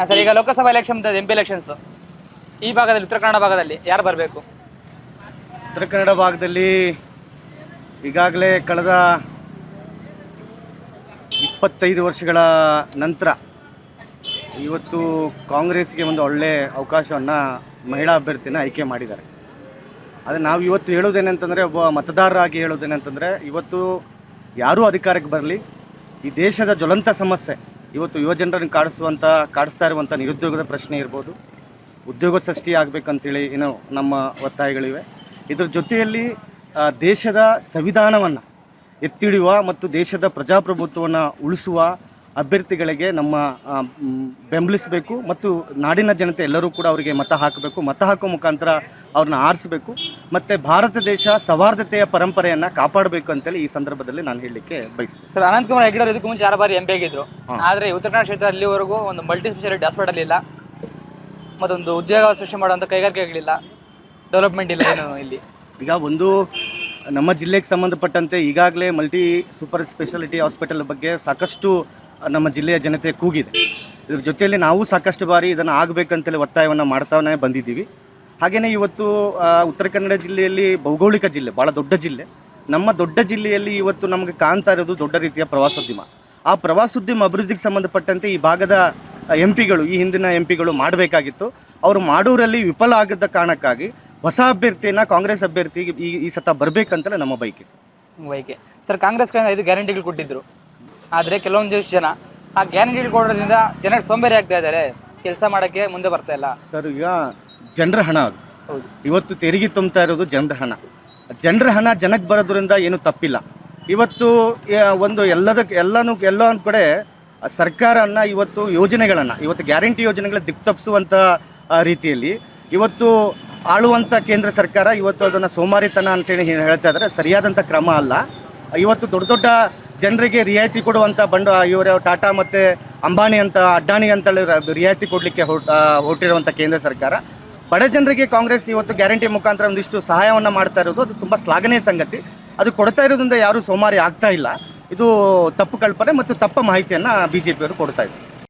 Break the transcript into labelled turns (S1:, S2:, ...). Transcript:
S1: Sir, ಈಗ Lok Sabha election MP elections ಈ ಭಾಗದಲ್ಲಿ, ಉತ್ತರ ಕನ್ನಡ ಭಾಗದಲ್ಲಿ ಯಾರು ಬರಬೇಕು?
S2: ಉತ್ತರ ಕನ್ನಡ ಭಾಗದಲ್ಲಿ ಈಗಾಗಲೇ ಕಳೆದ 25 ವರ್ಷಗಳ ನಂತರ ಇವತ್ತು ಕಾಂಗ್ರೆಸ್ಗೆ ಒಂದು ಒಳ್ಳೆಯ ಅವಕಾಶವನ್ನು ಮಹಿಳಾ ಅಭ್ಯರ್ಥಿನ ಆಯ್ಕೆ ಮಾಡಿದ್ದಾರೆ. ಆದರೆ ನಾವು ಇವತ್ತು ಹೇಳೋದೇನೆಂತಂದರೆ, ಒಬ್ಬ ಮತದಾರರಾಗಿ ಹೇಳೋದೇನೆಂತಂದರೆ, ಇವತ್ತು ಯಾರೂ ಅಧಿಕಾರಕ್ಕೆ ಬರಲಿ, ಈ ದೇಶದ ಜ್ವಲಂತ ಸಮಸ್ಯೆ ಇವತ್ತು ಯುವಜನರನ್ನು ಕಾಡಿಸ್ತಾ ಇರುವಂಥ ನಿರುದ್ಯೋಗದ ಪ್ರಶ್ನೆ ಇರ್ಬೋದು, ಉದ್ಯೋಗ ಸೃಷ್ಟಿ ಆಗಬೇಕಂತೇಳಿ ಏನೋ ನಮ್ಮ ಒತ್ತಾಯಗಳಿವೆ. ಇದರ ಜೊತೆಯಲ್ಲಿ ದೇಶದ ಸಂವಿಧಾನವನ್ನು ಎತ್ತಿಡಿಯುವ ಮತ್ತು ದೇಶದ ಪ್ರಜಾಪ್ರಭುತ್ವವನ್ನು ಉಳಿಸುವ ಅಭ್ಯರ್ಥಿಗಳಿಗೆ ನಮ್ಮ ಬೆಂಬಲಿಸಬೇಕು ಮತ್ತು ನಾಡಿನ ಜನತೆ ಎಲ್ಲರೂ ಕೂಡ ಅವರಿಗೆ ಮತ ಹಾಕಬೇಕು. ಮತ ಹಾಕೋ ಮುಖಾಂತರ ಅವ್ರನ್ನ ಆರಿಸಬೇಕು ಮತ್ತು ಭಾರತ ದೇಶ ಸೌಹಾರ್ದತೆಯ ಪರಂಪರೆಯನ್ನು ಕಾಪಾಡಬೇಕು ಅಂತೇಳಿ ಈ ಸಂದರ್ಭದಲ್ಲಿ ನಾನು ಹೇಳಲಿಕ್ಕೆ ಬಯಸ್ತೀನಿ.
S1: ಸರ್, ಅನಂತಕುಮಾರ್ ಹೆಗಡೆ ಅವರು ಇದಕ್ಕೂ ಮುಂಚೆ 6 ಬಾರಿ MP ಆಗಿದ್ರು. ಆದರೆ ಉತ್ತರ ಕನ್ನಡ ಕ್ಷೇತ್ರ ಅಲ್ಲಿವರೆಗೂ ಒಂದು ಮಲ್ಟಿ ಸ್ಪೆಷಾಲಿಟಿ ಹಾಸ್ಪಿಟಲ್ ಇಲ್ಲ, ಮತ್ತೊಂದು ಉದ್ಯೋಗ ಸೃಷ್ಟಿ ಮಾಡುವಂಥ ಕೈಗಾರಿಕೆಗಳಿಲ್ಲ, ಡೆವಲಪ್ಮೆಂಟ್ ಇಲ್ಲ ಏನು ಇಲ್ಲಿ.
S2: ಈಗ ಒಂದು ನಮ್ಮ ಜಿಲ್ಲೆಗೆ ಸಂಬಂಧಪಟ್ಟಂತೆ ಈಗಾಗಲೇ ಮಲ್ಟಿ ಸೂಪರ್ ಸ್ಪೆಷಾಲಿಟಿ ಹಾಸ್ಪಿಟಲ್ ಬಗ್ಗೆ ಸಾಕಷ್ಟು ನಮ್ಮ ಜಿಲ್ಲೆಯ ಜನತೆ ಕೂಗಿದೆ. ಇದ್ರ ಜೊತೆಯಲ್ಲಿ ನಾವು ಸಾಕಷ್ಟು ಬಾರಿ ಇದನ್ನು ಆಗಬೇಕಂತೇಳಿ ಒತ್ತಾಯವನ್ನು ಮಾಡ್ತಾನೆ ಬಂದಿದ್ದೀವಿ. ಹಾಗೆಯೇ ಇವತ್ತು ಉತ್ತರ ಕನ್ನಡ ಜಿಲ್ಲೆಯಲ್ಲಿ ಭೌಗೋಳಿಕ ಜಿಲ್ಲೆ, ಭಾಳ ದೊಡ್ಡ ಜಿಲ್ಲೆ. ನಮ್ಮ ದೊಡ್ಡ ಜಿಲ್ಲೆಯಲ್ಲಿ ಇವತ್ತು ನಮಗೆ ಕಾಣ್ತಾ ಇರೋದು ದೊಡ್ಡ ರೀತಿಯ ಪ್ರವಾಸೋದ್ಯಮ. ಆ ಪ್ರವಾಸೋದ್ಯಮ ಅಭಿವೃದ್ಧಿಗೆ ಸಂಬಂಧಪಟ್ಟಂತೆ ಈ ಭಾಗದ MP ಗಳು, ಈ ಹಿಂದಿನ MP ಗಳು ಮಾಡಬೇಕಾಗಿತ್ತು. ಅವರು ಮಾಡೋರಲ್ಲಿ ವಿಫಲ ಆಗದ ಕಾರಣಕ್ಕಾಗಿ ಹೊಸ ಅಭ್ಯರ್ಥಿಯನ್ನು, ಕಾಂಗ್ರೆಸ್ ಅಭ್ಯರ್ಥಿಗೆ ಈ ಸತ ಬರಬೇಕಂತಲೇ ನಮ್ಮ ಬಯಕೆ.
S1: ಸರ್, ಕಾಂಗ್ರೆಸ್ ಕಡೆ 5 ಗ್ಯಾರಂಟಿಗಳು ಕೊಟ್ಟಿದ್ದರು. ಆದರೆ ಕೆಲವೊಂದಿಷ್ಟು ಜನ ಆ ಗ್ಯಾರಂಟಿಗಳು ಕೊಡೋದ್ರಿಂದ ಜನಕ್ಕೆ ಸೋಂಬೇರಿ ಆಗ್ತಾ ಇದ್ದಾರೆ, ಕೆಲಸ ಮಾಡೋಕ್ಕೆ ಮುಂದೆ ಬರ್ತಾ ಇಲ್ಲ.
S2: ಸರ್, ಈಗ ಜನರ ಹಣ ಅದು.
S1: ಹೌದು,
S2: ಇವತ್ತು ತೆರಿಗೆ ತುಂಬ್ತಾ ಇರೋದು ಜನರ ಹಣ. ಜನರ ಹಣ ಜನಕ್ಕೆ ಬರೋದ್ರಿಂದ ಏನು ತಪ್ಪಿಲ್ಲ. ಇವತ್ತು ಒಂದು ಎಲ್ಲ ಒಂದು ಕಡೆ ಸರ್ಕಾರನ ಇವತ್ತು ಯೋಜನೆಗಳನ್ನು, ಇವತ್ತು ಗ್ಯಾರಂಟಿ ಯೋಜನೆಗಳ ದಿಕ್ತಪ್ಪಿಸುವಂಥ ರೀತಿಯಲ್ಲಿ ಇವತ್ತು ಆಳುವಂಥ ಕೇಂದ್ರ ಸರ್ಕಾರ ಇವತ್ತು ಅದನ್ನು ಸೋಮಾರಿತನ ಅಂತೇಳಿ ಹೇಳ್ತಾ ಇದ್ದಾರೆ. ಸರಿಯಾದಂಥ ಕ್ರಮ ಅಲ್ಲ. ಇವತ್ತು ದೊಡ್ಡ ದೊಡ್ಡ ಜನರಿಗೆ ರಿಯಾಯಿತಿ ಕೊಡುವಂಥ ಇವರ ಟಾಟಾ ಮತ್ತು ಅಂಬಾನಿ ಅಂತ, ಅಡ್ಡಾನಿ ಅಂತೇಳಿ ರಿಯಾಯಿತಿ ಕೊಡಲಿಕ್ಕೆ ಹೊರಟಿರುವಂಥ ಕೇಂದ್ರ ಸರ್ಕಾರ ಬಡ ಜನರಿಗೆ ಕಾಂಗ್ರೆಸ್ ಇವತ್ತು ಗ್ಯಾರಂಟಿ ಮುಖಾಂತರ ಒಂದಿಷ್ಟು ಸಹಾಯವನ್ನು ಮಾಡ್ತಾ ಇರೋದು ಅದು ತುಂಬ ಶ್ಲಾಘನೀಯ ಸಂಗತಿ. ಅದು ಕೊಡ್ತಾ ಇರೋದ್ರಿಂದ ಯಾರೂ ಸೋಮಾರಿ ಆಗ್ತಾ ಇಲ್ಲ. ಇದು ತಪ್ಪು ಕಲ್ಪನೆ ಮತ್ತು ತಪ್ಪು ಮಾಹಿತಿಯನ್ನು BJP ಅವರು ಕೊಡ್ತಾ ಇದ್ದಾರೆ.